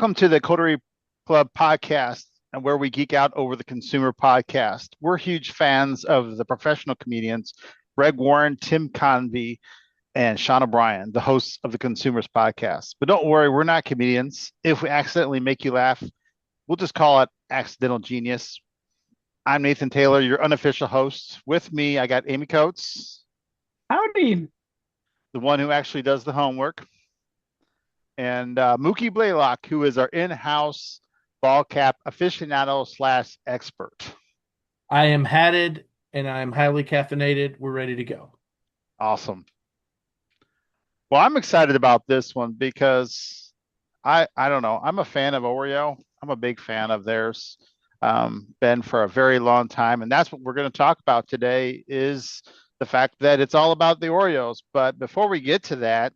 Welcome to the Coterie Club podcast, and where we geek out over the consumer podcast. We're huge fans of the professional comedians Greg Warren, Tim Convey, and Sean O'Brien, the hosts of the Consumers Podcast. But don't worry, we're not comedians. If we accidentally make you laugh, we'll just call it accidental genius. I'm Nathan Taylor, your unofficial host. With me, I got Amy Coates, Howdy. the one who actually does the homework, and Mookie Blaylock, who is our in-house ball cap aficionado slash expert. I am hatted and I am highly caffeinated. We're ready to go. Awesome. Well, I'm excited about this one because I don't know. I'm a fan of Oreo. I'm a big fan of theirs. Been for a very long time, and that's what we're going to talk about today is the fact that it's all about the Oreos. But before we get to that,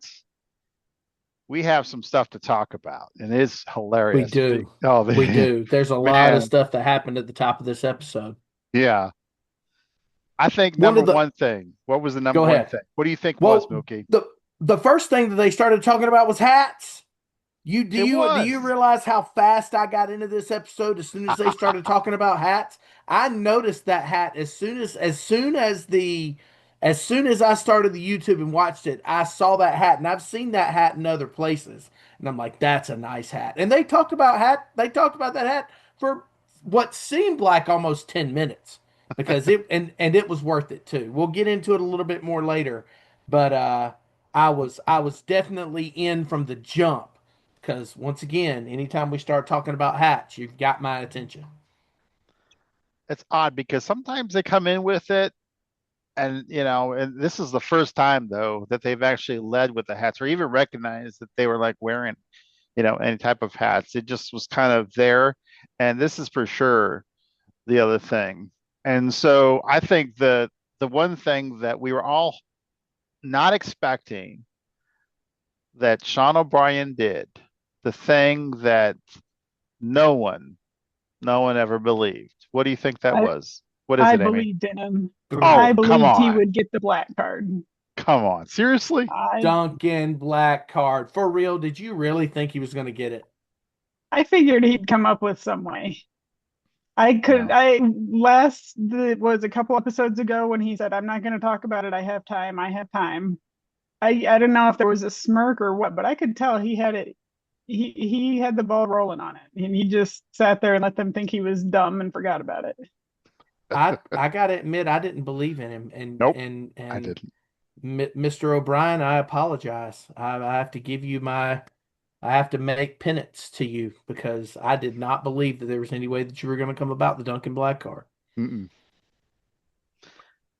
we have some stuff to talk about, and it's hilarious. We do. Oh, We do. There's a lot of stuff that happened at the top of this episode. Yeah. I think one thing. What was the number one thing? What do you think was, Mookie? The first thing that they started talking about was hats. Do you realize how fast I got into this episode as soon as they started talking about hats? I noticed that hat as soon as I started the YouTube and watched it, I saw that hat, and I've seen that hat in other places. And I'm like, that's a nice hat. And they talked about that hat for what seemed like almost 10 minutes because it was worth it too. We'll get into it a little bit more later, but I was definitely in from the jump because once again, anytime we start talking about hats, you've got my attention. It's odd because sometimes they come in with it, and and this is the first time though that they've actually led with the hats or even recognized that they were like wearing, any type of hats. It just was kind of there, and this is for sure the other thing. And so I think the one thing that we were all not expecting that Sean O'Brien did, the thing that no one ever believed. What do you think that was? What is I it, Amy? believed in him. Oh, I come believed he on. would get the black card. Come on. Seriously? Dunkin black card. For real, did you really think he was going to get it? I figured he'd come up with some way. Was a couple episodes ago when he said, I'm not going to talk about it. I have time. I have time. I don't know if there was a smirk or what, but I could tell he had it. He had the ball rolling on it, and he just sat there and let them think he was dumb and forgot about it. I gotta admit, I didn't believe in him, and Nope, and I didn't. Mr. O'Brien, I apologize. I have to give you I have to make penance to you because I did not believe that there was any way that you were going to come about the Dunkin black card. Mm-mm.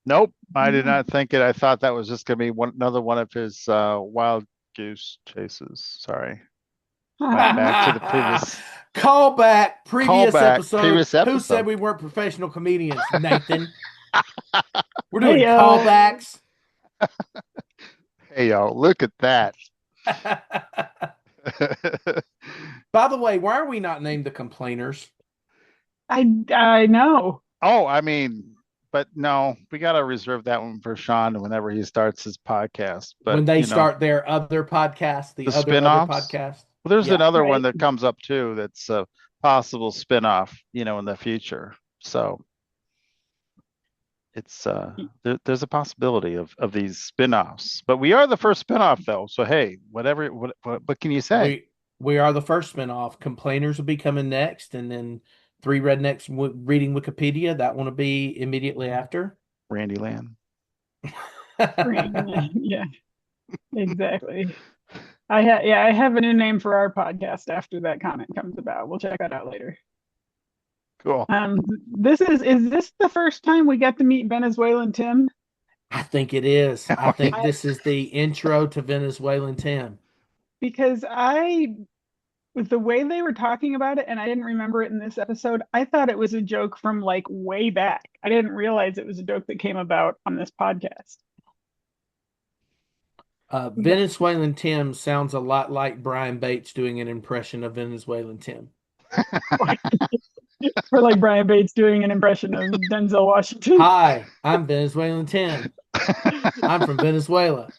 Nope, I did not think it. I thought that was just going to be another one of his wild goose chases. Sorry. Back to the previous previous episode. Previous episode. Who said we weren't professional comedians, Nathan? We're doing Hey-o. callbacks. Hey, yo, look at that. By the way, why are we not named the complainers? I know. Oh, I mean, but no, we got to reserve that one for Sean whenever he starts his podcast. But when they start their other podcast, the other spin-offs? podcast. Well, there's another one Right. that comes up too that's a possible spin-off, in the future. So it's there's a possibility of these spin-offs. But we are the first spin-off though. So hey, what can you say? We are the first spinoff. Complainers will be coming next, and then Three Rednecks reading Wikipedia. That one will be immediately after. Randy Land. Yeah, exactly. I have a new name for our podcast after that comment comes about. We'll check that out later. Cool. Is this the first time we got to meet Venezuelan Tim? I think it is. I think this is the intro to Venezuelan Tim. Because with the way they were talking about it, and I didn't remember it in this episode, I thought it was a joke from like way back. I didn't realize it was a joke that came about on this podcast. Venezuelan Tim sounds a lot like Brian Bates doing an impression of Venezuelan Tim. Or like Brian Bates doing an impression of Denzel Washington. Hi, I'm Venezuelan Tim. I'm from Venezuela.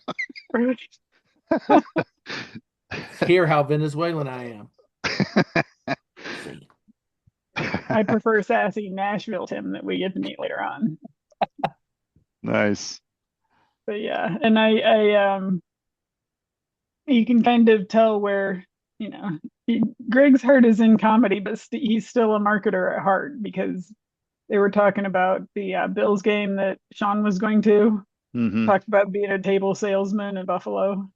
Hear how Venezuelan I am. See. I prefer sassy Nashville Tim that we get to meet later on. Nice. But yeah, and you can kind of tell where, you know, Greg's heart is in comedy, but he's still a marketer at heart because they were talking about the Bills game that Sean was going to. Hmm. Talked about being a table salesman in Buffalo.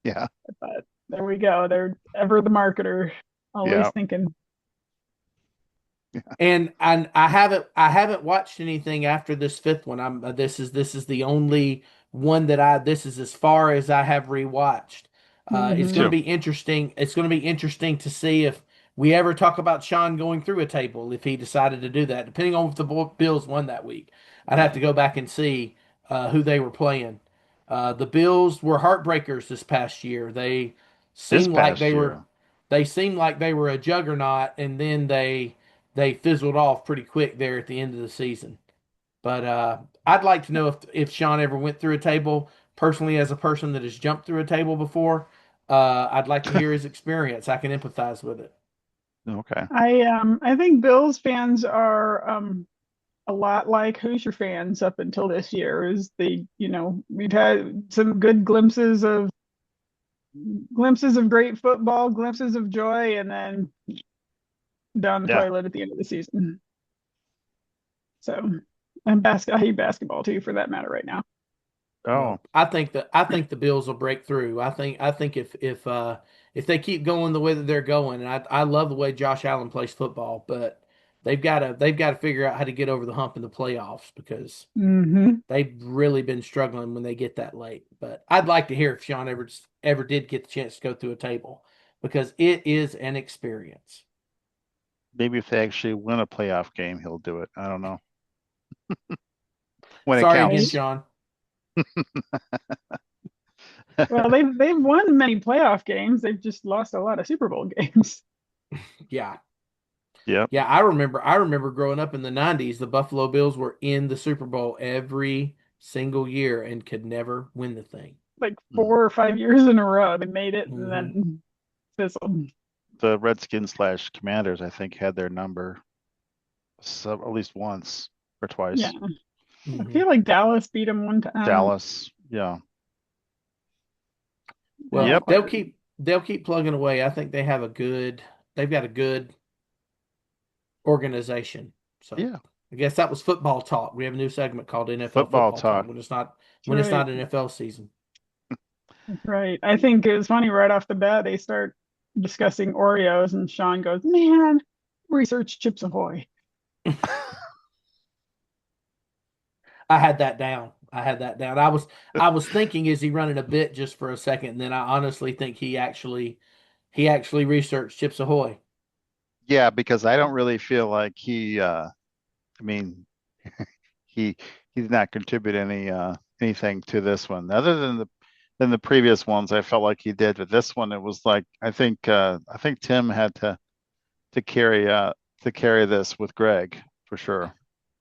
Yeah. But there we go. They're ever the marketer, always Yeah. thinking. And I haven't watched anything after this fifth one. This is the only one that I this is as far as I have rewatched. Me It's Hmm. going to too. be interesting. It's going to be interesting to see if we ever talk about Sean going through a table if he decided to do that. Depending on if the Bills won that week, I'd have to go back and see who they were playing. The Bills were heartbreakers this past year. This Seemed like past they were year. they seemed like they were a juggernaut, and then they fizzled off pretty quick there at the end of the season. But I'd like to know if Sean ever went through a table personally as a person that has jumped through a table before. I'd like to hear his experience. I can empathize with it. Okay. I think Bills fans are a lot like Hoosier fans up until this year. Is we've had some good glimpses of great football, glimpses of joy, and then down the Yeah. toilet at the end of the season. So, I hate basketball too, for that matter, right now. Oh, Well, I think the Bills will break through. I think if they keep going the way that they're going, and I love the way Josh Allen plays football, but they've got to figure out how to get over the hump in the playoffs because Hmm. they've really been struggling when they get that late. But I'd like to hear if Sean ever did get the chance to go through a table because it is an experience. maybe if they actually win a playoff game, he'll do it. I don't know. When it Sorry again, Right. counts. Sean. Well, they've won many playoff games. They've just lost a lot of Super Bowl games. Yeah. Yep. Yeah, I remember growing up in the 90s, the Buffalo Bills were in the Super Bowl every single year and could never win the thing. Like Mm. 4 or 5 years in a row, they made it and Hmm. then fizzled. The Redskins slash Commanders, I think, had their number at least once or Yeah, twice. I Hmm. feel like Dallas beat them one time. Dallas. Yeah. I Well, don't Yep. quite they'll keep plugging away. I think they've got a good organization. So Yeah. I guess that was football talk. We have a new segment called NFL Football football talk talk. when it's not when it's right. not NFL season. Right. I think it was funny right off the bat they start discussing Oreos and Sean goes, "Man, research Chips Ahoy." I had that down. I had that down. I was thinking, is he running a bit just for a second? And then I honestly think he actually researched Chips Ahoy. Yeah, because I don't really feel like I mean, he he's not contributed anything to this one other than the previous ones. I felt like he did, but this one it was like I think Tim had to carry to carry this with Greg for sure.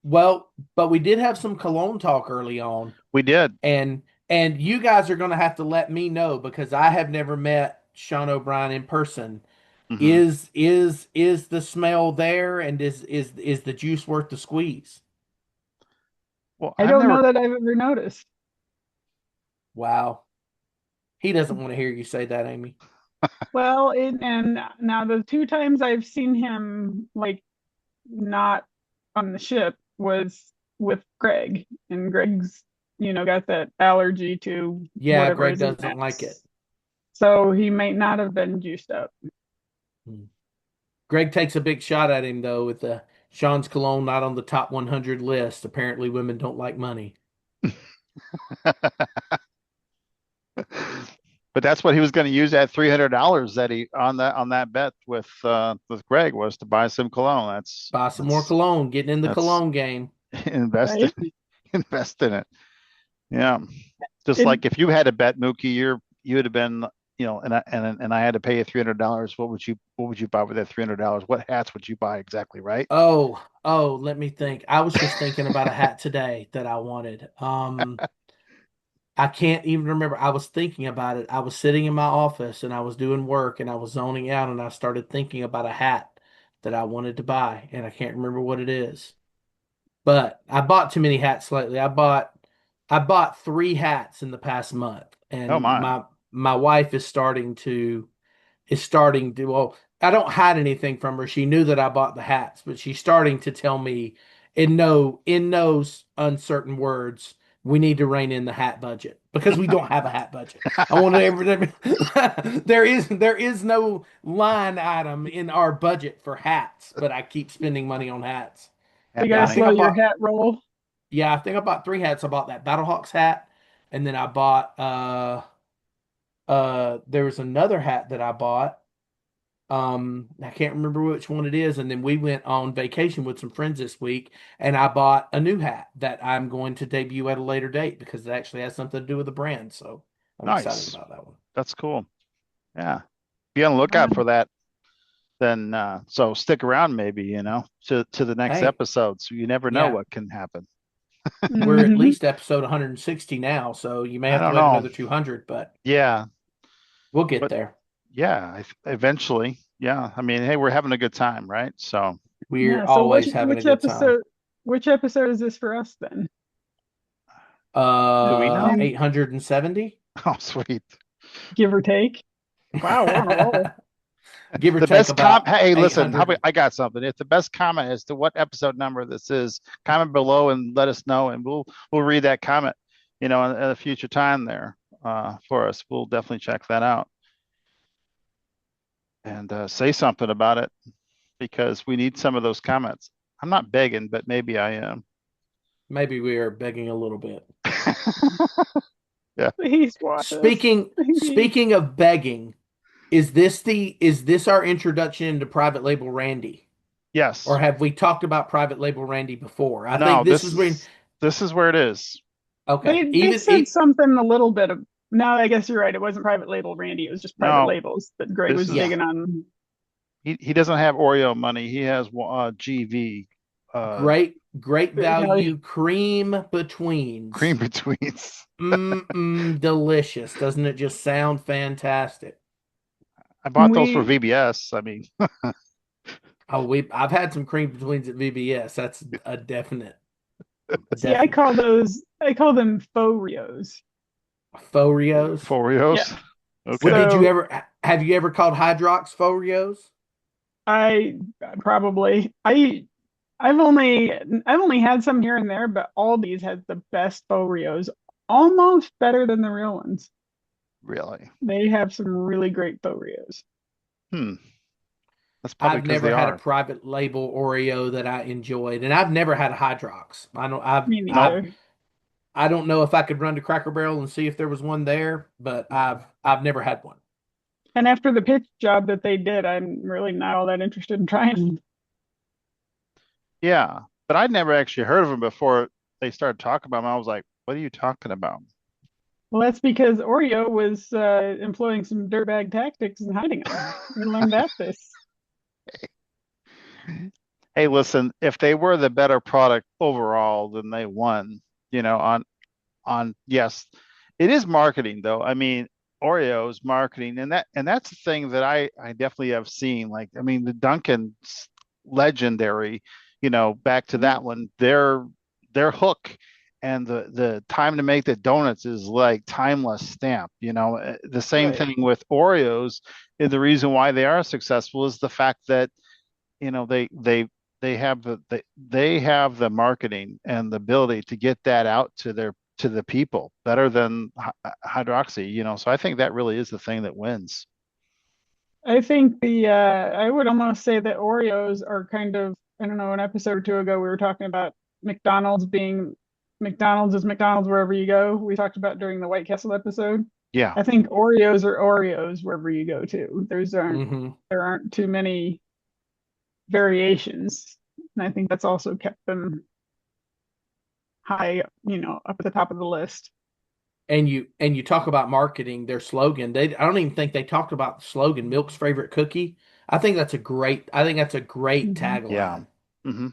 Well, but we did have some cologne talk early on, We did. and you guys are going to have to let me know because I have never met Sean O'Brien in person. Hmm. Is the smell there, and is the juice worth the squeeze? Well, I I've don't know never. that I've ever noticed. Wow, he doesn't want to hear you say that, Amy. And now the two times I've seen him like not on the ship was with Greg, and Greg's, got that allergy to Yeah, whatever Greg is in doesn't like it. Max. So he might not have been juiced up. Hmm. Greg takes a big shot at him though with the Sean's cologne not on the top 100 list. Apparently, women don't like money. But that's what he was going to use that $300 that he on that bet with Greg was to buy some cologne. Buy some more cologne, getting in the That's cologne game. invest in Right? invest in it. Yeah. Just It like if you had a bet, Mookie, you would have been, and I had to pay you $300. What would you buy with that $300? What hats would you buy exactly, right? Oh, let me think. I was just thinking about a hat today that I wanted. I can't even remember. I was thinking about it. I was sitting in my office and I was doing work and I was zoning out and I started thinking about a hat that I wanted to buy and I can't remember what it is. But I bought too many hats lately. I bought 3 hats in the past month, Oh and my. my wife is starting to, well, I don't hide anything from her. She knew that I bought the hats, but she's starting to tell me in no uncertain words, we need to rein in the hat budget because we don't have a hat budget. I want to ever there is no line item in our budget for hats, but I keep spending money on hats. You Hat Yeah, gotta I think money. I slow your bought hat roll. yeah, I think I bought 3 hats. I bought that Battlehawks hat, and then I bought there was another hat that I bought. I can't remember which one it is. And then we went on vacation with some friends this week, and I bought a new hat that I'm going to debut at a later date because it actually has something to do with the brand. So I'm excited Nice. about that one. That's cool. Yeah. Be on the lookout Um, for that. Then so stick around maybe, to the next Hey, episode. So you never know yeah, what can happen. we're at mhm. least episode 160 now, so you may I have to don't wait know. another 200, but Yeah, we'll get but there. yeah, eventually. Yeah. I mean, hey, we're having a good time, right? So We're Yeah. So which always having a which good time. episode which episode is this for us then? do we know? 870? Oh, sweet. Give or take. Wow, we're on a roll. Give or The take best com about Hey, listen, 800. I got something. If the best comment as to what episode number this is, comment below and let us know, and we'll read that comment, at a future time there for us. We'll definitely check that out and say something about it because we need some of those comments. I'm not begging, but maybe I am. Maybe we are begging a little bit. Yeah. Please watch us. Speaking Please. speaking of begging, is this our introduction into private label Randy? Or Yes. have we talked about private label Randy before? I think No, this is when this is where it is. okay, They even said something a little bit of no, I guess you're right. It wasn't private label Randy, it was just private No, labels that Greg this was is yeah, digging on. he doesn't have Oreo money. He has GV great Italian. value cream betweens. cream betweens. Delicious. Doesn't it just sound fantastic? I bought those for We VBS. I mean, Oh, I've had some cream betweens at VBS. That's a definite, see definite. I call them faux Rios. Faux Yeah. Oreos. What Okay. did you So ever have you ever called Hydrox faux? I probably I've only had some here and there, but Aldi's has the best faux Rios, almost better than the real ones. Really? They have some really great faux Rios. Hmm. That's probably I've because never they had a are. private label Oreo that I enjoyed, and I've never had a Hydrox. I don't Me I've neither. I don't know if I could run to Cracker Barrel and see if there was one there, but I've never had one. And after the pitch job that they did, I'm really not all that interested in trying. Yeah, but I'd never actually heard of them before they started talking about them. I was like, "What are you talking about?" Well, that's because Oreo was employing some dirtbag tactics and hiding them. We learned that this. Hey, listen, if they were the better product overall, then they won. On yes, it is marketing though. I mean, Oreo's marketing, and that's the thing that I definitely have seen. Like, I mean, the Dunkin's legendary. Back to that one, their hook and the time to make the donuts is like timeless stamp. The same Right. thing with Oreos. And the reason why they are successful is the fact that they have they have the marketing and the ability to get that out to the people better than hydroxy. So I think that really is the thing that wins. I think I would almost say that Oreos are kind of, I don't know, an episode or two ago we were talking about McDonald's being McDonald's is McDonald's wherever you go. We talked about during the White Castle episode. Yeah. I think Oreos are Oreos wherever you go to. Hmm. There aren't too many variations. And I think that's also kept them high, up at the top of the list. And you talk about marketing, their slogan. I don't even think they talked about the slogan, Milk's favorite cookie. I think that's a great Mhm. Yeah. tagline. Hmm.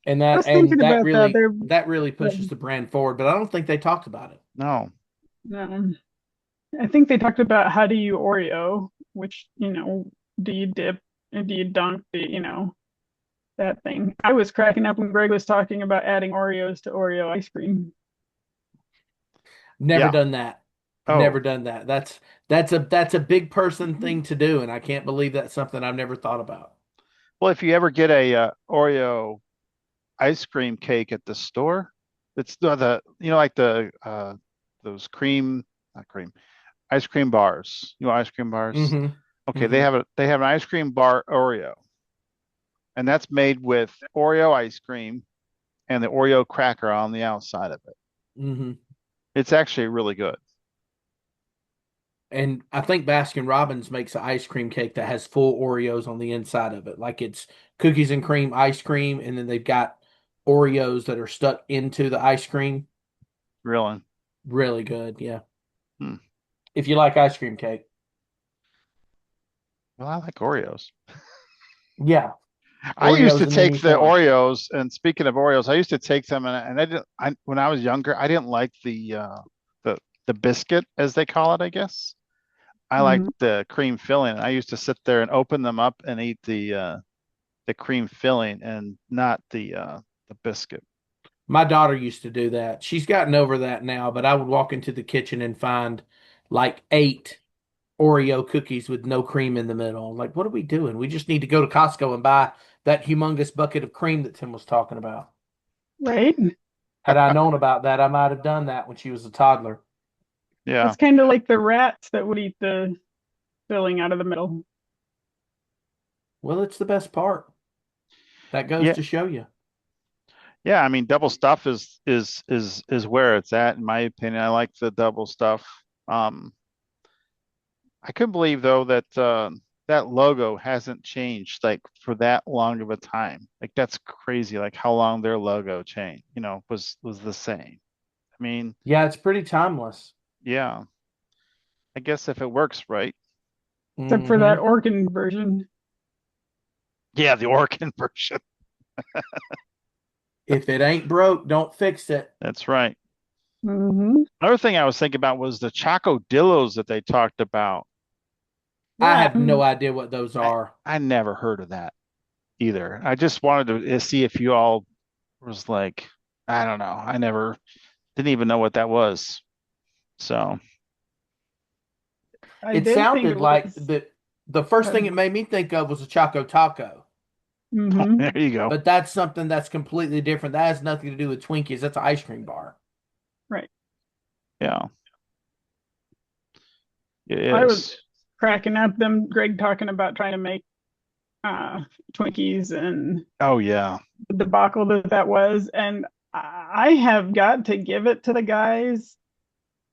And I that was and thinking that about that. really that really pushes the brand forward, but I don't think they talked about it. No. No. I think they talked about how do you Oreo, which, do you dip and do you dunk, that thing. I was cracking up when Greg was talking about adding Oreos to Oreo ice cream. Never Yeah. done that. Oh, Never done that. That's a big person thing to do, and I can't believe that's something I've never thought about. well, if you ever get a Oreo ice cream cake at the store, it's like the those cream, not cream, ice cream bars. You know, ice cream bars. Mm-hmm. Okay, Mm-hmm. they have an ice cream bar Oreo, and that's made with Oreo ice cream and the Oreo cracker on the outside of it. Mm-hmm. It's actually really good. And I think Baskin Robbins makes an ice cream cake that has full Oreos on the inside of it. Like it's cookies and cream ice cream, and then they've got Oreos that are stuck into the ice cream. Really. Really good. Yeah. Hmm. If you like ice cream cake. Well, I like Oreos. Yeah. I used to Oreos in take any the form. Oreos, and speaking of Oreos, I used to take them, and I didn't. When I was younger, I didn't like the the biscuit, as they call it, I guess. I liked Mhm. the cream filling. I used to sit there and open them up and eat the cream filling and not the biscuit. My daughter used to do that. She's gotten over that now, but I would walk into the kitchen and find like 8 Oreo cookies with no cream in the middle. Like, what are we doing? We just need to go to Costco and buy that humongous bucket of cream that Tim was talking about. Right? Had I known about that, I might have done that when she was a toddler. Yeah. It's kind of like the rats that would eat the filling out of the middle. Well, it's the best part. That goes Yeah. to show you. Yeah, I mean, double stuff is where it's at, in my opinion. I like the double stuff. Um, I couldn't believe though that that logo hasn't changed like for that long of a time. Like that's crazy. Like how long their logo changed, was the same. I mean, Yeah, it's pretty timeless. yeah. I guess if it works right. Except for that Hmm. organ version. Yeah, the Oregon version. If it ain't broke, don't fix it. That's right. Hmm. Another thing I was thinking about was the Chocodillos that they talked about. I Yeah. have no idea what those I are. I never heard of that either. I just wanted to see if you all was like, I don't know. I never didn't even know what that was. So, I It did think it sounded like was. the first thing it made me think of was a Choco Taco. Hmm. there you go. But that's something that's completely different. That has nothing to do with Twinkies. That's an ice cream bar. Right. Yeah, it I was is. cracking up them Greg talking about trying to make Twinkies and Oh yeah. the debacle that was. And I have got to give it to the guys.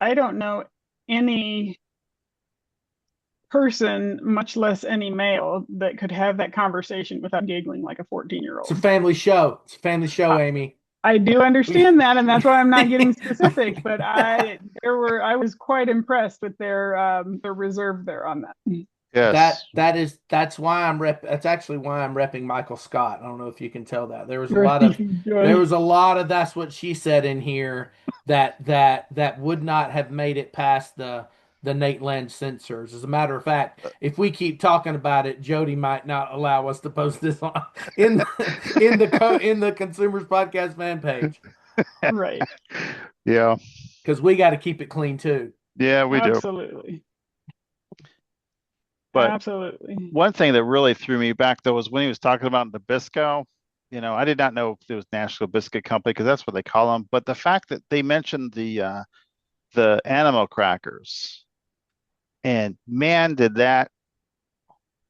I don't know any person, much less any male, that could have that conversation without giggling like a 14-year It's a old. family show. It's a family show, I, Amy. I do We understand that, and that's why I'm not getting specific. But I was quite impressed with their reserve there on that. Yes. that's why that's actually why I'm repping Michael Scott. I don't know if you can tell that. There Joy. was a lot of that's what she said in here that would not have made it past the Nate Land censors. As a matter of fact, if we keep talking about it, Jody might not allow us to post this on in the Consumers Podcast fan page Right. Yeah. because we got to keep it clean too. Yeah, we do. Absolutely. But Absolutely. one thing that really threw me back though was when he was talking about Nabisco. I did not know if it was National Biscuit Company because that's what they call them. But the fact that they mentioned the animal crackers, and man, did that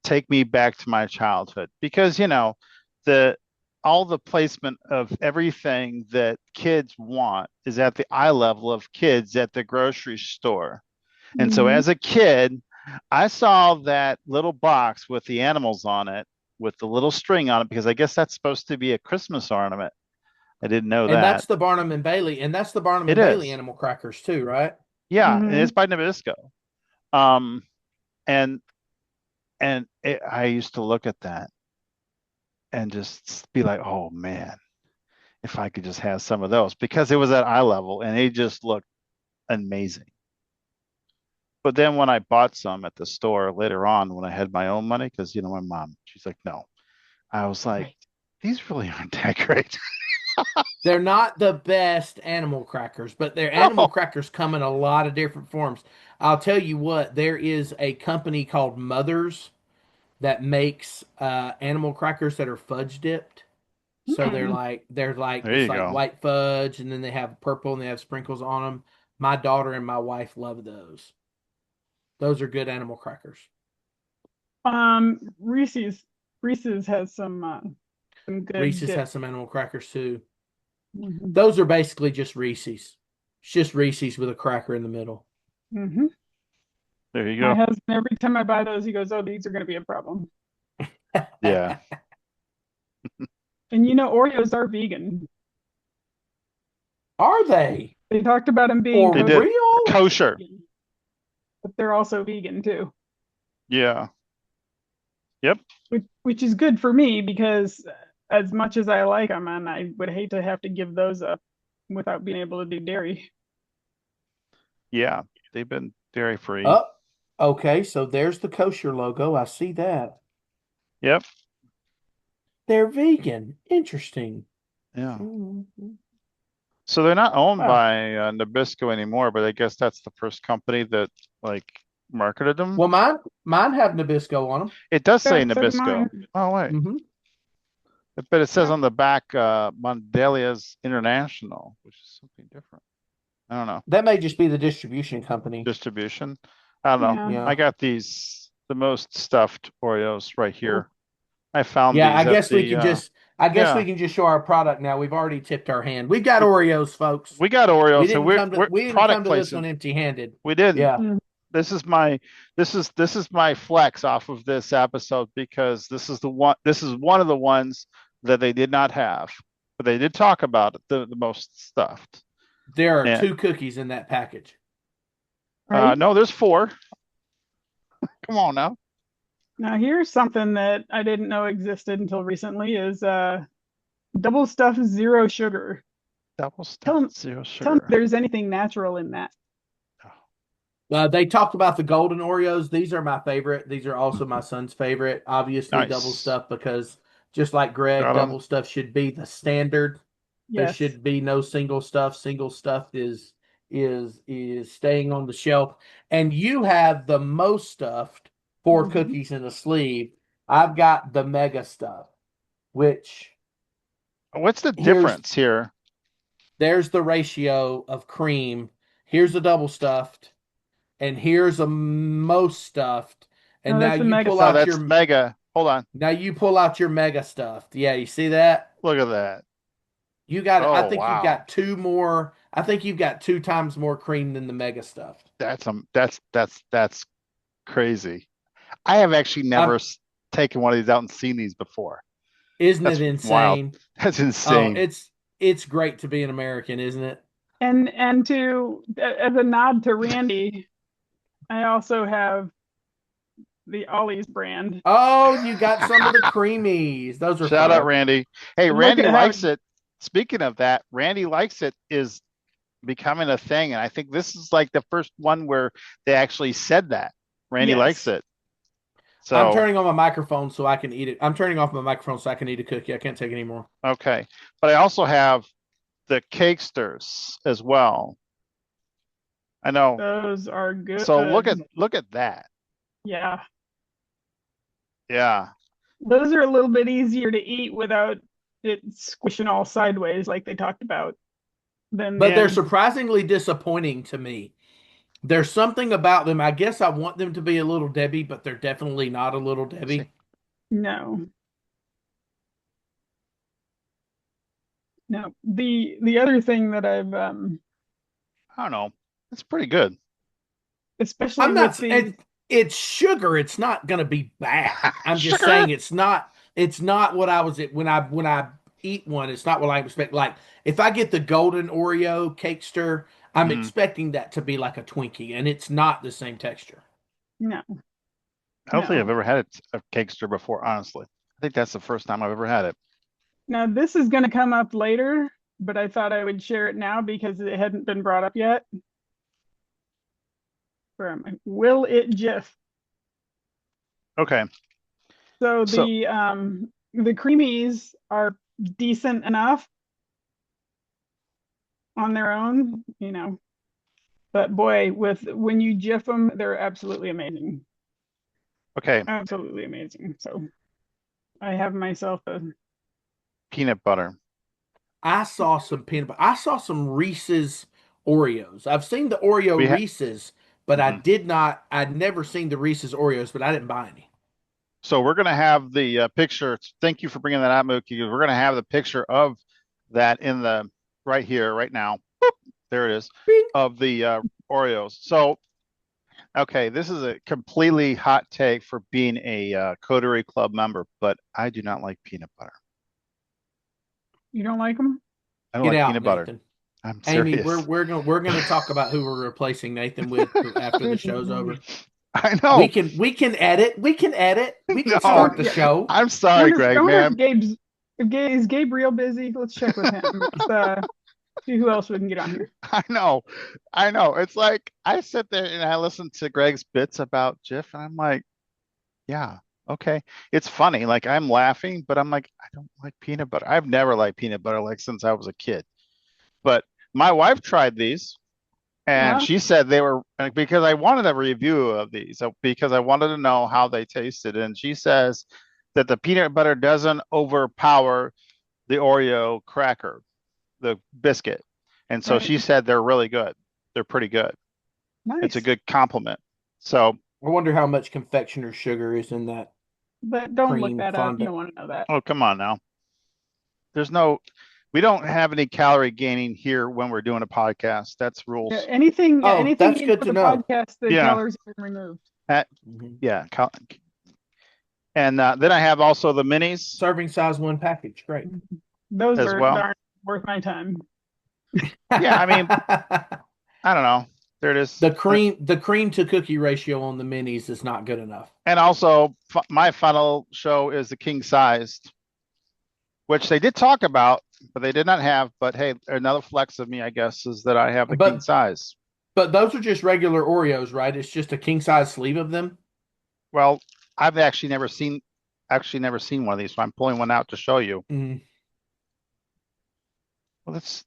take me back to my childhood because the all the placement of everything that kids want is at the eye level of kids at the grocery store. And so Hmm. as a kid, I saw that little box with the animals on it with the little string on it because I guess that's supposed to be a Christmas ornament. I didn't know And that. that's the Barnum and Bailey, and that's the Barnum It and Bailey is. animal crackers too, right? Yeah, and it's Hmm. by Nabisco. Um and I used to look at that and just be like, "Oh man, if I could just have some of those," because it was at eye level and it just looked amazing. But then when I bought some at the store later on, when I had my own money, because my mom, she's like, no. I was like, Right. these really aren't that great. They're not the best animal crackers, but their animal No. crackers come in a lot of different forms. I'll tell you what, there is a company called Mother's that makes animal crackers that are fudge dipped. So Hmm. they're like There it's you like go. white fudge, and then they have purple and they have sprinkles on them. My daughter and my wife love those. Those are good animal crackers. Reese's has some good Reese's dip. has some animal crackers too. Hmm. Those are basically just Reese's. It's just Reese's with a cracker in the middle. Hmm. There you My go. husband, every time I buy those, he goes, "Oh, these are going to be a problem." Yeah. And Oreos are vegan. Are they? They talked about them being For They kosher, did real? kosher. but they're also vegan too, Yeah. Yep. which is good for me because as much as I like them, and I would hate to have to give those up without being able to do dairy. Yeah. They've been dairy free. Oh, okay. So there's the kosher logo. I see that. Yep. They're vegan. Interesting. Yeah. Mhm. So they're not owned Wow. by Nabisco anymore, but I guess that's the first company that like marketed them. Well, mine have Nabisco on It does say Yeah, so do Nabisco. mine. Oh wait, them. but it says Yeah. on the back Mondelia's International, which is something different. I don't know. That may just be the distribution company. Distribution. I don't know. Yeah. I Yeah. got the most stuffed Oreos right Cool. here. I found Yeah, these at the I guess we yeah. can just show our product now. We've already tipped our hand. We've got Oreos, folks. We got Oreos, so we're We didn't come product to this one placement. empty-handed. We didn't. Yeah. Mm. This is my flex off of this episode because this is one of the ones that they did not have, but they did talk about it, the most stuffed. There are And 2 cookies in that package. Right. no, there's four. Come on now. Now here's something that I didn't know existed until recently is double stuffed zero sugar. Double Tell them, stuffed zero tell them if sugar. there's anything natural in that. They talked about the golden Oreos. These are my favorite. These are also my son's favorite. Obviously, double Nice. stuff because just like Greg, Got them. double stuff should be the standard. There Yes. should be no single stuff. Single stuff is staying on the shelf. And you have the most stuffed 4 cookies in a sleeve. I've got the mega stuff, which What's the here's difference here? there's the ratio of cream. Here's a double stuffed, and here's a most stuffed. And No, now that's the you mega pull Oh, out stuff. that's your mega. Hold on. now you pull out your mega stuffed. Yeah, you see that? Look at that. You got I Oh think you've wow. got two more. I think you've got 2 times more cream than the mega stuffed. That's crazy. I have actually never Um, taken one of these out and seen these before. isn't it That's wild. insane? That's Oh, insane. it's great to be an American, isn't it? And to as a nod to Randy, I also have the Ollie's brand. Oh, you got some of the creamies. Those are Shout out fun. Randy. Hey, I'd like Randy to have likes it. Speaking of that, Randy likes it is becoming a thing, and I think this is like the first one where they actually said that. Randy likes yes. it. I'm So, turning on my microphone so I can eat it. I'm turning off my microphone so I can eat a cookie. I can't take any more. okay. But I also have the cakesters as well. I know. Those are So good. look at that. Yeah. Yeah. Those are a little bit easier to eat without it squishing all sideways like they talked about than But they're the surprisingly disappointing to me. There's something about them. I guess I want them to be a little Debbie, but they're definitely not a little See. Debbie. no. No. The other thing that I've I don't know. It's pretty good. especially I'm with not. the It's sugar. It's not going to be bad. I'm just Sugar. saying it's not. It's not what I was when I eat one. It's not what I expect. Like if I get the golden Oreo cakester, I'm Mhm. expecting that to be like a Twinkie, and it's not the same texture. no, I don't think I've no. ever had a cakester before, honestly. I think that's the first time I've ever had it. Now this is going to come up later, but I thought I would share it now because it hadn't been brought up yet. Where am I? Will it Jif? Okay. So So the creamies are decent enough on their own, but boy, when you Jif them, they're absolutely amazing. okay, Absolutely amazing. So I have myself a peanut butter. I saw some peanut butter. I saw some Reese's Oreos. I've seen the Oreo We have. Reese's, but I Mhm. did not. I'd never seen the Reese's Oreos, but I didn't buy any. So we're gonna have the picture. Thank you for bringing that out, Mookie. We're gonna have the picture of that in the right here, right now. Boop, there it is, Bing. of the Oreos. So okay, this is a completely hot take for being a Coterie Club member, but I do not like peanut butter. You don't like them? I don't Get like out, peanut butter. Nathan. I'm Amy, we're serious. we're gonna talk about who we're replacing Nathan with after the Good show's Lord. over. I We know. can we can edit. We can edit. We can No, Oh start the yeah. show. I'm I sorry, wonder I Greg, wonder if man. Is Gabe real busy? Let's check with him. Let's see who else we can get on here. I know. I know. It's like I sit there and I listen to Greg's bits about Jif, and I'm like, yeah, okay. It's funny. Like I'm laughing, but I'm like, I don't like peanut butter. I've never liked peanut butter like since I was a kid. But my wife tried these and Yeah, she said they were because I wanted a review of these because I wanted to know how they tasted. And she says that the peanut butter doesn't overpower the Oreo cracker, the biscuit. And so right. she said they're really good. They're pretty good. It's a Nice. good compliment. So, I wonder how much confectioner sugar is in that But don't look cream that up. You fondant. don't want to know that. oh, come on now. There's no, we don't have any calorie gaining here when we're doing a podcast. That's Yeah, rules. Oh, anything that's you eat good for to the know. podcast, the Yeah. calories have been removed. That, Mhm. yeah. And then I have also the minis Serving size one package. Great. Those as are well. darn worth my time. Yeah. I mean, I don't know. There it is. The cream to cookie ratio on the minis is not good enough. And also, my final show is the king sized, which they did talk about, but they did not have. But hey, another flex of me, I guess, is that I have the king But size. but those are just regular Oreos, right? It's just a king size sleeve of them. Well, I've actually never seen one of these, so I'm pulling one out to show you. Mm. Well, is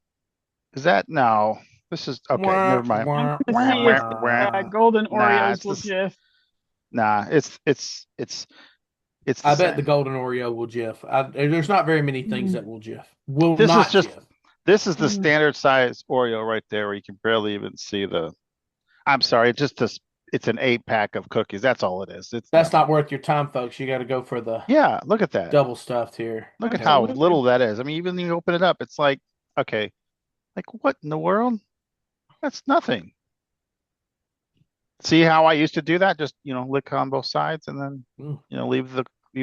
that no? This is okay. Wah, Never mind. I'm wah, going to Wah, see if wah, the wah. golden Nah, Oreos will just. nah. It's the I bet the same. golden Oreo will jiff. There's not very many things that Mm, will jiff. Will This is not just jiff. this is the mm. standard size Oreo right there, where you can barely even see the. I'm sorry, it's an 8 pack of cookies. That's all it is. It's That's not nothing. worth your time, folks. You got to go for the Yeah, look at that. double stuffed here. Look at Okay. how Absolutely. little that is. I mean, even when you open it up, it's like, okay, like what in the world? That's nothing. See how I used to do that? Just, lick on both sides and then, Mm. leave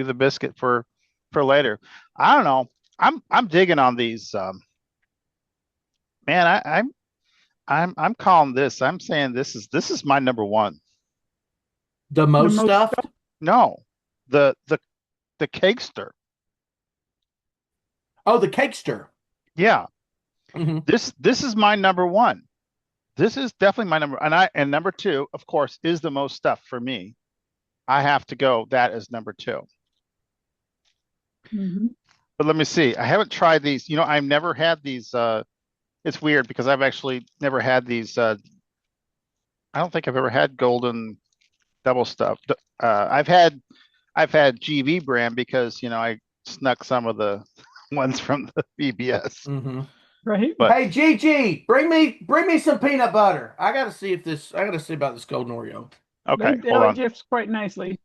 the biscuit for later. I don't know. I'm digging on these. Man, I'm calling this. I'm saying this is my number one. The The most most stuffed. No, the cakester. Oh, the cakester. Yeah, Hmm. this is my number one. This is definitely my number, and number two, of course, is the most stuff for me. I have to go. That is number two. Mhm. But let me see. I haven't tried these. I've never had these. It's weird because I've actually never had these. I don't think I've ever had golden double stuff. I've had GV brand because I snuck some of the ones from the BBS. Hmm. Right? But Hey, Gigi, bring me some peanut butter. I gotta see about this golden Oreo. They okay, hold deli on. gifs quite nicely.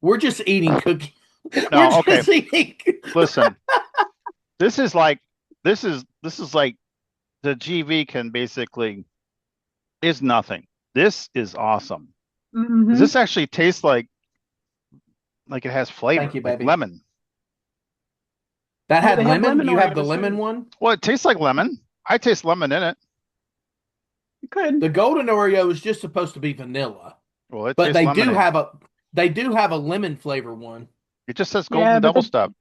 We're just eating cookies. We're No, okay. just eating. Listen, this is like this is like the GV can basically is nothing. This is awesome. Does Hmm. this actually taste like it has Thank flavor, you, like baby. lemon? That Yeah, had they have lemon. lemon You have the Oreos lemon too. one. Well, it tastes like lemon. I taste lemon in it. You could. The golden Oreo is just supposed to be vanilla, Well, it but tastes lemony. they do have a lemon flavor one. It just says Yeah, golden but double stuff.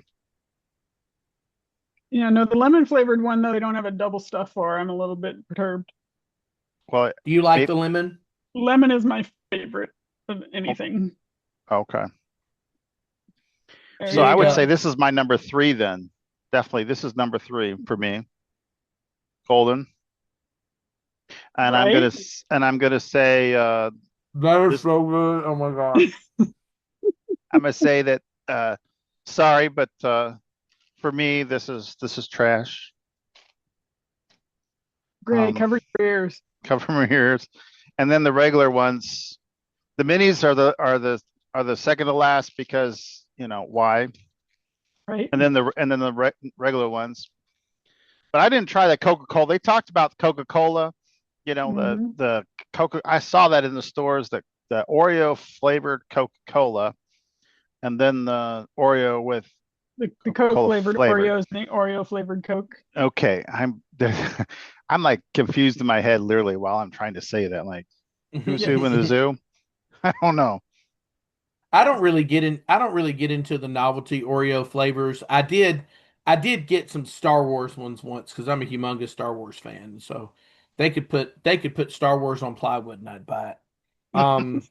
Yeah, no, the lemon flavored one though they don't have a double stuff for. I'm a little bit perturbed. Well, Do you like maybe, the lemon? Lemon is my favorite of anything. okay. So There I you It would say go. this is my number three then. Definitely, this is number three for me. Golden, and Right? I'm gonna say That is this. so good. Oh my God. I'm gonna say that. Sorry, but for me, this is trash. Great. Um, Cover your ears. Cover my ears, and then the regular ones. The minis are the second to last because why, Right? and then the regular ones. But I didn't try the Coca Cola. They talked about Coca Cola. Hmm. The Coca. I saw that in the stores. The Oreo flavored Coca Cola, and then the Oreo with The Coca Coke Cola flavored flavored. Oreos and the Oreo flavored Coke. Okay, I'm like confused in my head literally while I'm trying to say that. Like, who's who in the zoo? I don't know. I don't really get into the novelty Oreo flavors. I did get some Star Wars ones once because I'm a humongous Star Wars fan. So they could put Star Wars on plywood and I'd buy it. Um,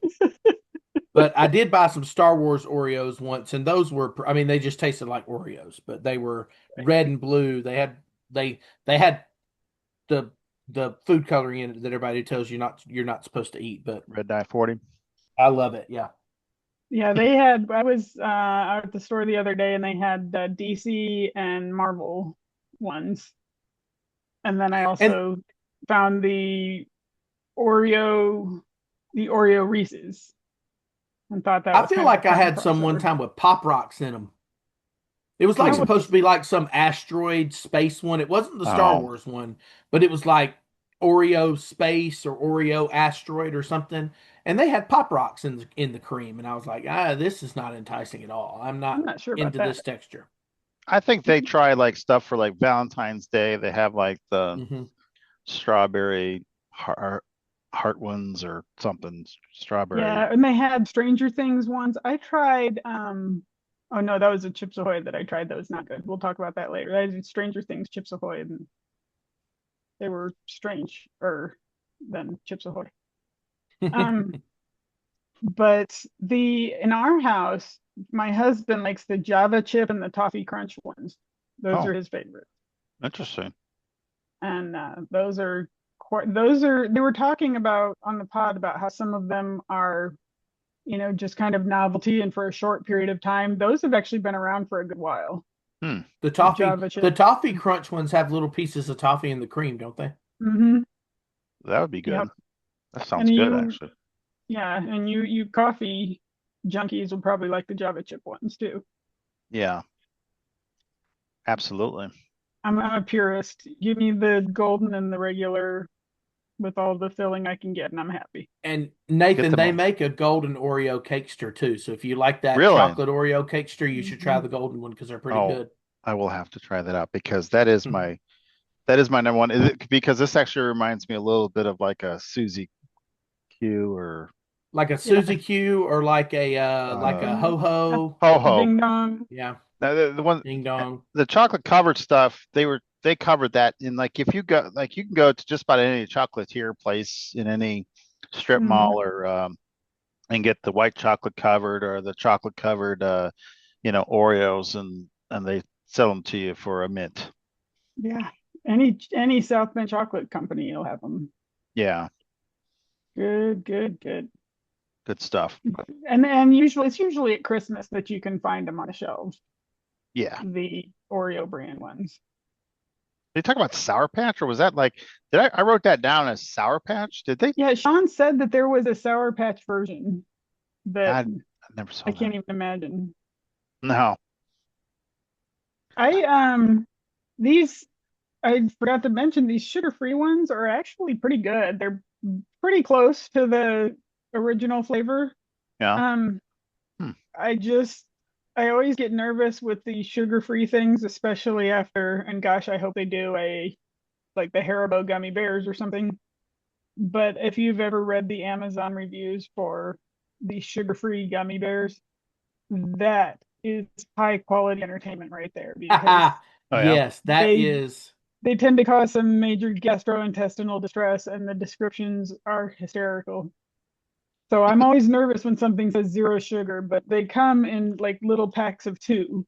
but I did buy some Star Wars Oreos once, and those were, I mean, they just tasted like Oreos, but they were red and blue. They had the food coloring in it that everybody tells you you're not supposed to eat, but Red Dye 40. I love it. Yeah. Yeah, they had. I was out at the store the other day and they had DC and Marvel ones. And then I And also found Oreo, the Oreo Reese's and thought that I was feel kind of a like I fun had some one crossover. time with Pop Rocks in them. It was like That supposed was, to be like some asteroid space one. It wasn't the Star Oh, Wars one, but it was like Oreo space or Oreo asteroid or something. And they had Pop Rocks in the cream, and I was like, this is not enticing at all. I'm I'm not not sure about into that. this texture. I think they try like stuff for like Valentine's Day. They have like the Hmm. strawberry heart ones or something. Strawberry. Yeah, and they had Stranger Things ones. I tried oh no, that was a Chips Ahoy that I tried. That was not good. We'll talk about that later. I did Stranger Things Chips Ahoy and they were strange or than Chips Ahoy. Um, but the in our house, my husband likes the Java chip and the toffee crunch ones. Those Oh, are his favorite. interesting. And those are those are they were talking about on the pod about how some of them are, just kind of novelty and for a short period of time. Those have actually been around for a good while. Hmm. The Java The chip. toffee crunch ones have little pieces of toffee in the cream, don't they? Mm-hmm. That would be good. Yep. That And sounds good, you, actually. yeah, and you coffee junkies will probably like the Java chip ones too. Yeah, absolutely. I'm a purist. Give me the golden and the regular with all the filling I can get, and I'm happy. And Get Nathan, them they all. make a golden Oreo cakester too. So if you like that Really? chocolate Oreo cakester, you should try Mhm. the golden one because they're pretty Oh, good. I will have to try that out because that is my number one. Is it because this actually reminds me a little bit of like a Suzy Q or Like a Yeah. Suzy Q or like a uh ho ho. ho A ho. ding dong. Yeah, Now, the one ding dong. the chocolate covered stuff, they covered that in like if you go like you can go to just about any chocolatier place in any strip Hmm. mall or and get the white chocolate covered or the chocolate covered Oreos and they sell them to you for a mint. Yeah. Any South Bend chocolate company, you'll have them. Yeah, Good, good, good. good stuff. And usually it's usually at Christmas that you can find them on the shelves, Yeah. the Oreo brand ones. They talk about Sour Patch or was that like did I wrote that down as Sour Patch? Did they? Yeah, Sean said that there was a Sour Patch version that I never I saw that. can't even imagine. No. I these I forgot to mention these sugar-free ones are actually pretty good. They're pretty close to the original flavor. Yeah. Um, Hmm. I just I always get nervous with the sugar-free things, especially after, and gosh, I hope they do a like the Haribo gummy bears or something. But if you've ever read the Amazon reviews for the sugar-free gummy bears, that is high quality entertainment right there because Oh yeah. Yes, that They is. they tend to cause some major gastrointestinal distress, and the descriptions are hysterical. So I'm always nervous when something says zero sugar, but they come in like little packs of two.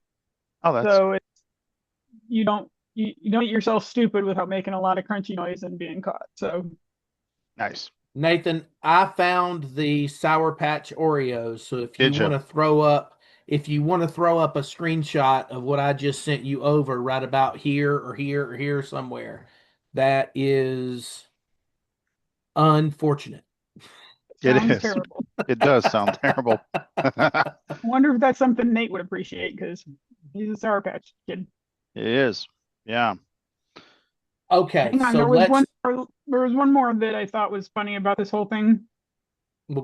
Oh, that's So you don't get yourself stupid without making a lot of crunchy noise and being caught. So nice. Nathan, I found the Sour Patch Oreos. So Did you? if you want to throw up a screenshot of what I just sent you over right about here or here or here somewhere, that is unfortunate. It sounds is. terrible. It does sound terrible. It I wonder if that's something Nate would appreciate because he's a Sour Patch Kid. is. Yeah. Okay, Hang on, so there was one more that I thought was funny about this whole thing,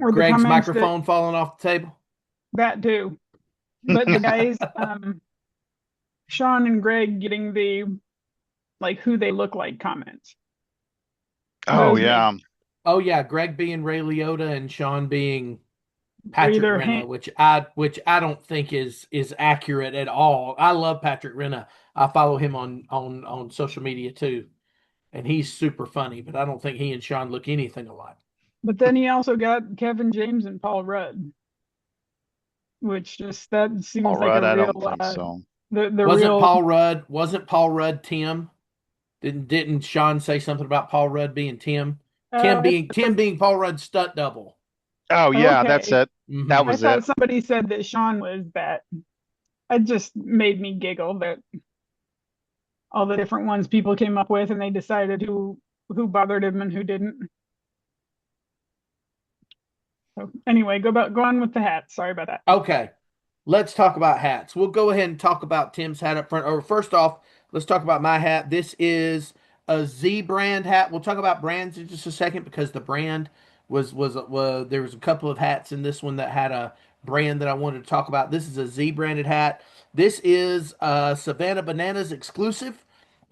or the Greg's comments that microphone falling off the table. that do. But the guys, Sean and Greg getting the like who they look like comments. Oh Those made yeah. Oh yeah, Greg being Ray Liotta and Sean being or Patrick either Renna, which I don't think is accurate at all. I love Patrick Renna. I follow him on social media too, and he's super funny. But I don't think he and Sean look anything alike. but then he also got Kevin James and Paul Rudd, which just that All seems like right, a I real don't think so. the Wasn't real Paul Rudd? Wasn't Paul Rudd Tim? Didn't Sean say something about Paul Rudd being Tim? I Tim being Paul Rudd's stunt double. Oh yeah, that's okay. it. That Hmm. I was it. thought somebody said that Sean was that. It just made me giggle that all the different ones people came up with and they decided who bothered him and who didn't. So anyway, go on with the hat. Sorry about that. Okay, let's talk about hats. We'll go ahead and talk about Tim's hat up front. Or first off, let's talk about my hat. This is a Z brand hat. We'll talk about brands in just a second because the brand was there was a couple of hats in this one that had a brand that I wanted to talk about. This is a Z branded hat. This is Savannah Bananas exclusive.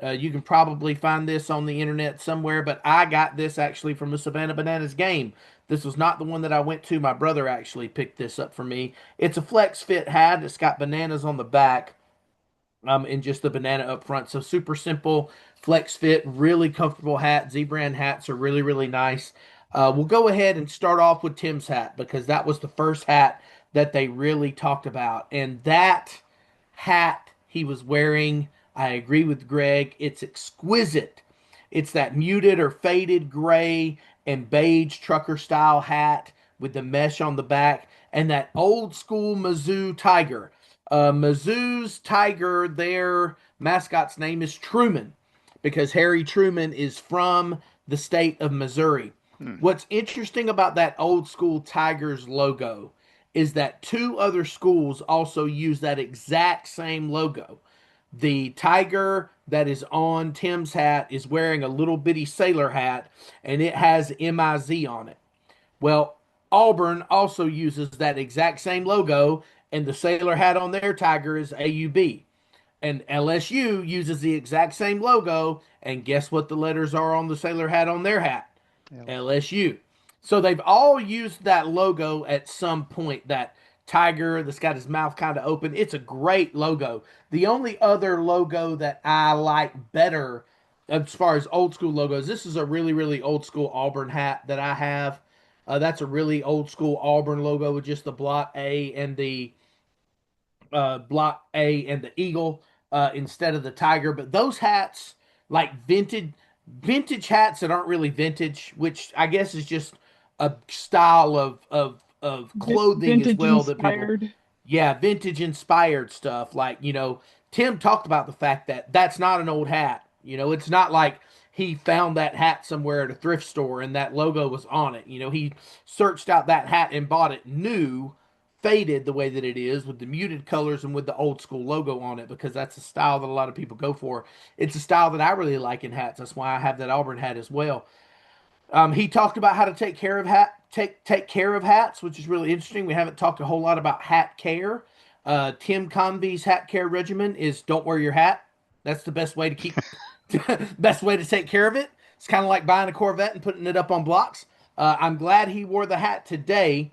You can probably find this on the internet somewhere, but I got this actually from the Savannah Bananas game. This was not the one that I went to. My brother actually picked this up for me. It's a flex fit hat. It's got bananas on the back, and just the banana up front. So super simple, flex fit, really comfortable hat. Z brand hats are really, really nice. We'll go ahead and start off with Tim's hat because that was the first hat that they really talked about. And that hat he was wearing, I agree with Greg, it's exquisite. It's that muted or faded gray and beige trucker style hat with the mesh on the back and that old school Mizzou tiger. Mizzou's tiger, their mascot's name is Truman because Harry Truman is from the state of Missouri. Hmm. What's interesting about that old school Tigers logo is that two other schools also use that exact same logo. The tiger that is on Tim's hat is wearing a little bitty sailor hat and it has MIZ on it. Well, Auburn also uses that exact same logo and the sailor hat on their tiger is AUB. And LSU uses the exact same logo and guess what the letters are on the sailor hat on their hat? Yeah. LSU. So they've all used that logo at some point. That tiger that's got his mouth kind of open. It's a great logo. The only other logo that I like better as far as old school logos, this is a really, really old school Auburn hat that I have. That's a really old school Auburn logo with just the block A and the eagle instead of the tiger. But those hats, like vintage hats that aren't really vintage, which I guess is just a style of clothing as Vintage well that people, inspired. yeah, vintage inspired stuff. Like Tim talked about the fact that that's not an old hat. It's not like he found that hat somewhere at a thrift store and that logo was on it. He searched out that hat and bought it new, faded the way that it is with the muted colors and with the old school logo on it because that's a style that a lot of people go for. It's a style that I really like in hats. That's why I have that Auburn hat as well. He talked about how to take care of hats, which is really interesting. We haven't talked a whole lot about hat care. Tim Convey's hat care regimen is don't wear your hat. That's the best way to keep best way to take care of it. It's kind of like buying a Corvette and putting it up on blocks. I'm glad he wore the hat today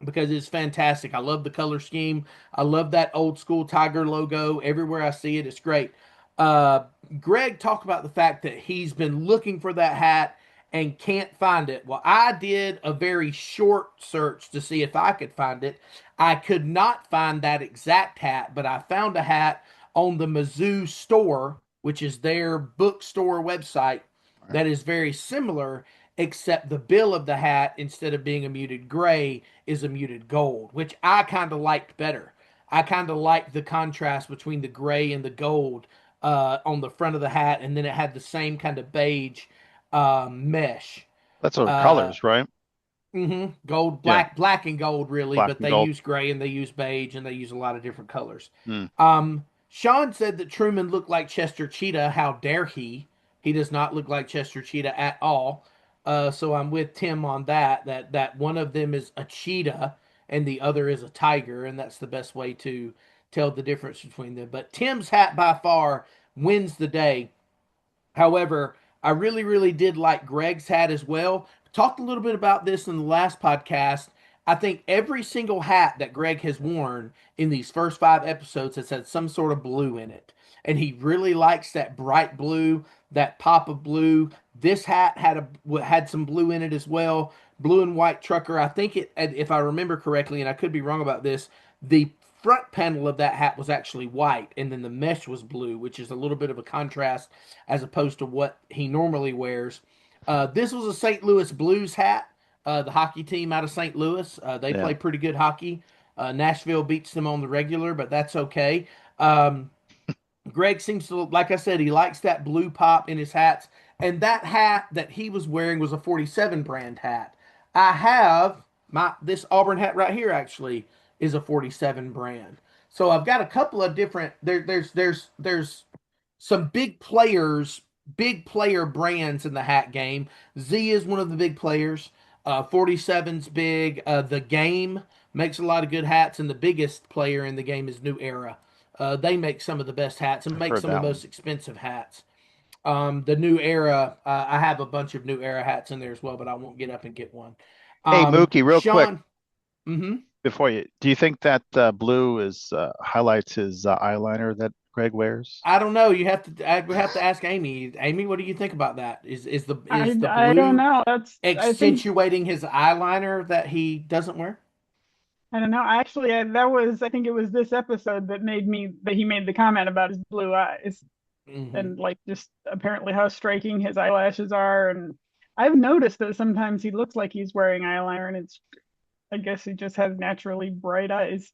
because it's fantastic. I love the color scheme. I love that old school Tiger logo. Everywhere I see it, it's great. Uh, Greg talked about the fact that he's been looking for that hat and can't find it. Well, I did a very short search to see if I could find it. I could not find that exact hat, but I found a hat on the Mizzou store, which is their bookstore website, Right. that is very similar, except the bill of the hat, instead of being a muted gray, is a muted gold, which I kind of liked better. I kind of liked the contrast between the gray and the gold on the front of the hat, and then it had the same kind of beige mesh. That's our Uh, colors, right? Gold, Yeah, black and gold, really, black but and they gold. use gray and they use beige and they use a lot of different colors. Hmm. Sean said that Truman looked like Chester Cheetah. How dare he? He does not look like Chester Cheetah at all. So I'm with Tim on that. That one of them is a cheetah and the other is a tiger, and that's the best way to tell the difference between them. But Tim's hat by far wins the day. However, I really, really did like Greg's hat as well. Talked a little bit about this in the last podcast. I think every single hat that Greg has worn in these first 5 episodes has had some sort of blue in it. And he really likes that bright blue, that pop of blue. This hat had some blue in it as well. Blue and white trucker. I think it, if I remember correctly, and I could be wrong about this, the front panel of that hat was actually white, and then the mesh was blue, which is a little bit of a contrast as opposed to what he normally wears. This was a St. Louis Blues hat, the hockey team out of St. Louis. They Yeah. play pretty good hockey. Nashville beats them on the regular, but that's okay. Um, Greg seems to, like I said, he likes that blue pop in his hats. And that hat that he was wearing was a 47 brand hat. I have this Auburn hat right here actually is a 47 brand. So I've got a couple of different there's some big player brands in the hat game. Z is one of the big players. 47's big. The Game makes a lot of good hats, and the biggest player in the game is New Era. They make some of the best hats and I've make heard some of that the one. most expensive hats. The New Era, I have a bunch of New Era hats in there as well, but I won't get up and get one. Hey, Mookie, real quick Sean, mm-hmm. before you, do you think that blue is highlights his eyeliner that Greg wears? I don't know. I would have to ask Amy. Amy, what do you think about that? Is the I don't blue know. I think accentuating his eyeliner that he doesn't wear? I don't know. Actually, that was I think it was this episode that he made the comment about his blue eyes Mm-hmm. and like just apparently how striking his eyelashes are. And I've noticed that sometimes he looks like he's wearing eyeliner, and it's I guess he just has naturally bright eyes.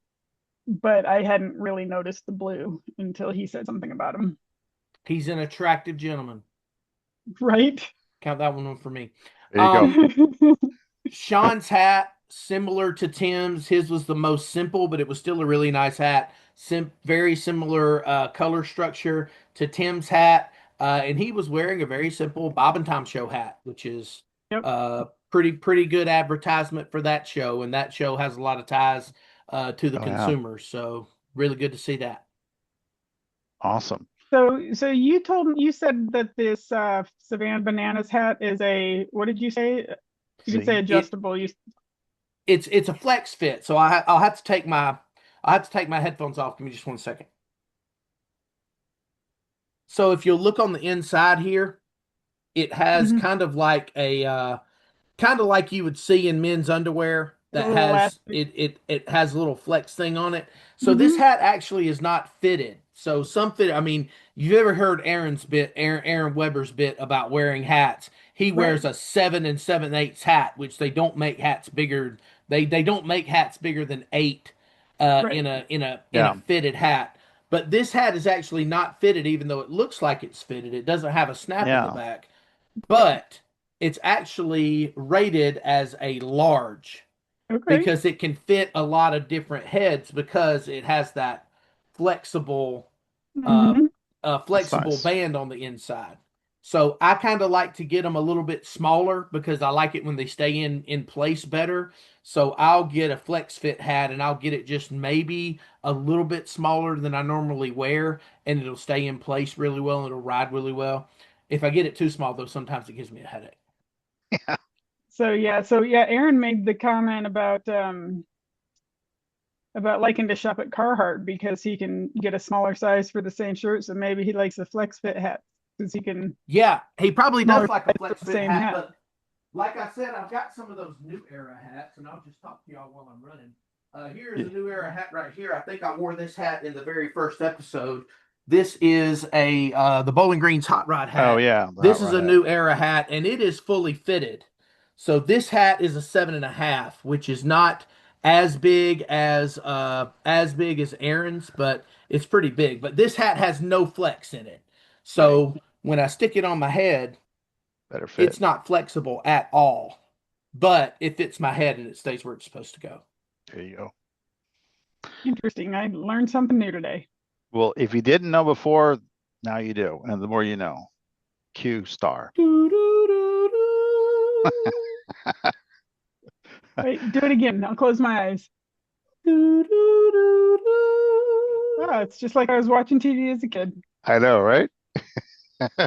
But I hadn't really noticed the blue until he said something about him. He's an attractive gentleman. Right? Count that one for me. There you go. Um, Sean's hat, similar to Tim's. His was the most simple, but it was still a really nice hat. Very similar color structure to Tim's hat. And he was wearing a very simple Bob and Tom Show hat, which is Yep. pretty good advertisement for that show. And that show has a lot of ties to the Oh yeah, consumers. So really good to see that. awesome. So you said that this Savannah Bananas hat is a what did you say? You did say See, It adjustable. You it's a flex fit, so I'll have to take my headphones off. Give me just 1 second. So if you'll look on the inside here, it has mhm, kind of like a kind of like you would see in men's underwear a that little has elastic. it has a little flex thing on it. So this Hmm. hat actually is not fitted. So some fit. I mean, you've ever heard Aaron Weber's bit about wearing hats? He Right. wears a 7 7/8 hat, which they don't make hats bigger. They don't make hats bigger than 8 Right. in a yeah, fitted hat. But this hat is actually not fitted, even though it looks like it's fitted. It doesn't have a snap in the yeah, back, Right. but it's actually rated as a large Okay. because it can fit a lot of different heads because it has that flexible uh, Hmm. that's flexible nice. band on the inside. So I kind of like to get them a little bit smaller because I like it when they stay in place better. So I'll get a flex fit hat and I'll get it just maybe a little bit smaller than I normally wear, and it'll stay in place really well and it'll ride really well. If I get it too small though, sometimes it gives me a headache. So yeah. Aaron made the comment about about liking to shop at Carhartt because he can get a smaller size for the same shirt. So maybe he likes the flex fit hat because he can Yeah, he probably smaller does like a size for flex the fit same hat, hat. but like I said, I've got some of those new era hats, and I'll just talk to y'all while I'm running. Here's a new era hat right here. I think I wore this hat in the very first episode. This is a the Bowling Green's Hot Rod Oh hat. yeah, the hot This is rod a hat. new era hat, and it is fully fitted. So this hat is a 7.5, which is not as big as Aaron's, but it's pretty big. But this hat has no flex in it. Right. So when I stick it on my head, Better fit. it's not flexible at all, but it fits my head and it stays where it's supposed to go. There you go. Interesting. I learned something new today. Well, if you didn't know before, now you do, and the more you know. Q star. Wait, do it again. I'll close my eyes. Oh, it's just like I was watching TV as a kid. I know, right?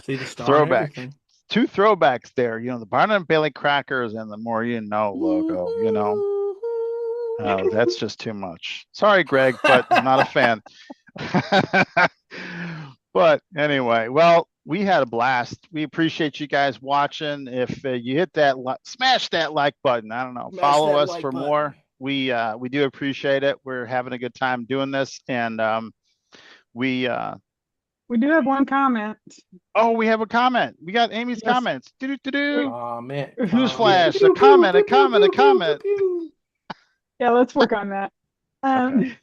See the star and Throwback. everything. Two throwbacks there. The Barnum and Bailey crackers and the more you know logo. Oh, that's just too much. Sorry, Greg, but I'm not a fan. But anyway, well, we had a blast. We appreciate you guys watching. If you hit that, smash that like button. I don't know. Smash Follow that us like for button. more. We do appreciate it. We're having a good time doing this, and we do have one comment. Oh, we have a comment. We got Amy's Yes. comments. Do-do-do-do. Comment. Newsflash. A comment. A comment. A comment. Yeah, let's work on that. Okay.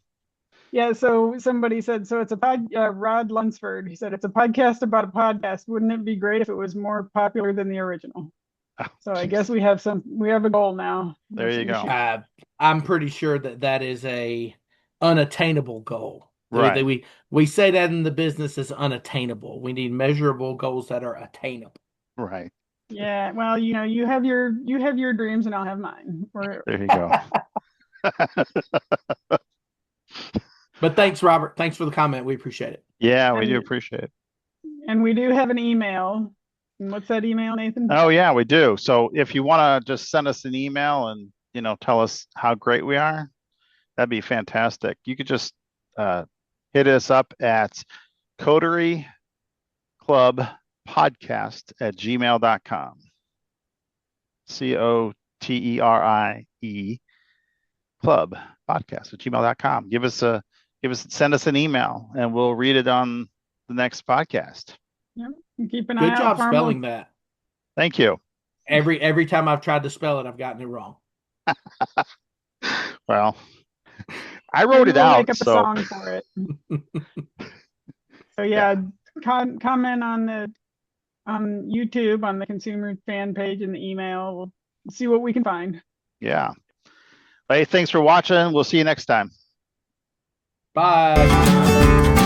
Yeah, so somebody said, so it's a Rod Lunsford. He said, it's a podcast about a podcast. Wouldn't it be great if it was more popular than the original? Oh, So I geez. guess we have a goal now. There you go. I'm pretty sure that is a unattainable goal. Right. We say that in the business as unattainable. We need measurable goals that are attainable. Right. Yeah, well, you have your dreams and I'll have mine. There you go. But thanks, Robert. Thanks for the comment. We appreciate it. Yeah, we do appreciate it. And we do have an email. And what's that email, Nathan? Oh, yeah, we do. So if you want to just send us an email and, tell us how great we are, that'd be fantastic. You could just hit us up at coterieclubpodcast@gmail.com. COTERIE club podcast@gmail.com. Send us an email and we'll read it on the next podcast. Yep. Keep an eye Good out. job spelling that. Thank you. Every time I've tried to spell it, I've gotten it wrong. Well, I wrote it out. Make up a song for it. So yeah. Comment on YouTube on the consumer fan page and the email. We'll see what we can find. Yeah. Hey, thanks for watching. We'll see you next time. Bye.